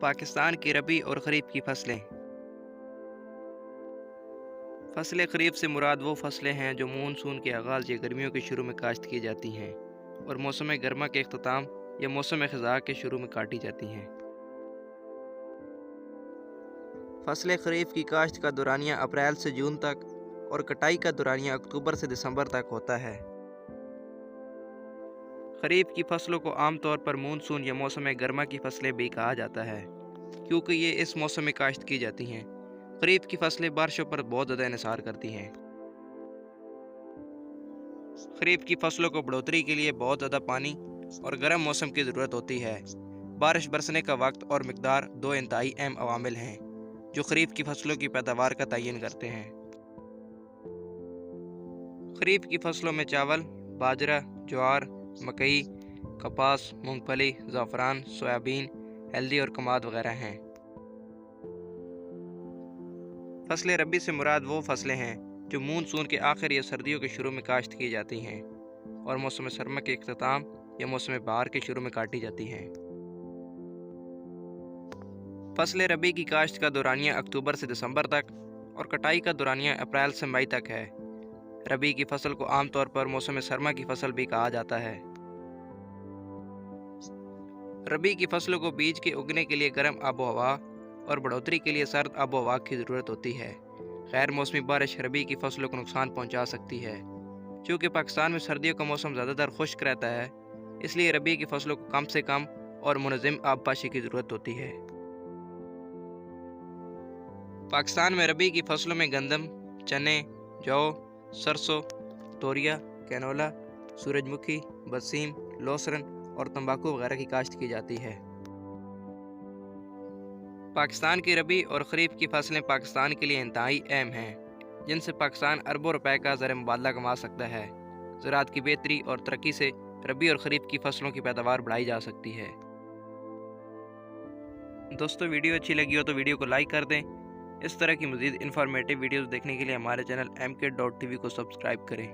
पाकिस्तान की रबी और खरीफ की फसलें। फसलें खरीफ से मुराद वो फसलें हैं जो मानसून के आगाज़ या गर्मियों के शुरू में काश्त की जाती हैं और मौसम गर्मा के अख्ताम या मौसम ख़ज़ा के शुरू में काटी जाती हैं। फसलें खरीफ की काश्त का दौरानिया अप्रैल से जून तक और कटाई का दौरानिया अक्टूबर से दिसंबर तक होता है। खरीफ की फसलों को आमतौर पर मानसून या मौसम गर्मा की फसलें भी कहा जाता है क्योंकि ये इस मौसम में काश्त की जाती हैं। खरीफ की फसलें बारिशों पर बहुत ज़्यादा इन्हिसार करती हैं। खरीफ की फसलों को बढ़ोतरी के लिए बहुत ज़्यादा पानी और गर्म मौसम की ज़रूरत होती है। बारिश बरसने का वक्त और मिकदार दो इंतहाई अहम अवामिल हैं जो खरीफ की फसलों की पैदावार का तयन करते हैं। खरीफ की फसलों में चावल, बाजरा, ज्वार, मकई, कपास, मूंगफली, ज़ाफ़रान, सोयाबीन, हल्दी और कमाद वगैरह हैं। फसलें रबी से मुराद वो फसलें हैं जो मानसून के आखिर या सर्दियों के शुरू में काश्त की जाती हैं और मौसम सरमा के इख्तिताम या मौसम बहार के शुरू में काटी जाती हैं। फसलें रबी की काश्त का दौरानिया अक्टूबर से दिसंबर तक और कटाई का दौरानिया अप्रैल से मई तक है। रबी की फसल को आमतौर पर मौसम सरमा की फसल भी कहा जाता है। रबी की फसलों को बीज के उगने के लिए गर्म आबो हवा और बढ़ोतरी के लिए सर्द आबो हवा की ज़रूरत होती है। गैर मौसमी बारिश रबी की फसलों को नुकसान पहुंचा सकती है। चूँकि पाकिस्तान में सर्दियों का मौसम ज़्यादातर खुश्क रहता है, इसलिए रबी की फसलों को कम से कम और मुनज़्ज़म आबपाशी की ज़रूरत होती है। पाकिस्तान में रबी की फसलों में गंदम, चने, जौ, सरसों, तोरिया, कैनोला, सूरजमुखी, बरसीम, लौसरन और तंबाकू वगैरह की काश्त की जाती है। पाकिस्तान की रबी और खरीफ की फसलें पाकिस्तान के लिए इंतहाई अहम हैं, जिनसे पाकिस्तान अरबों रुपए का ज़र मुबादला कमा सकता है। ज़राअत की बेहतरी और तरक्की से रबी और खरीफ की फसलों की पैदावार बढ़ाई जा सकती है। दोस्तों, वीडियो अच्छी लगी हो तो वीडियो को लाइक कर दें। इस तरह की मज़ीद इन्फॉर्मेटिव वीडियोज़ देखने के लिए हमारे चैनल MK.TV को सब्सक्राइब करें।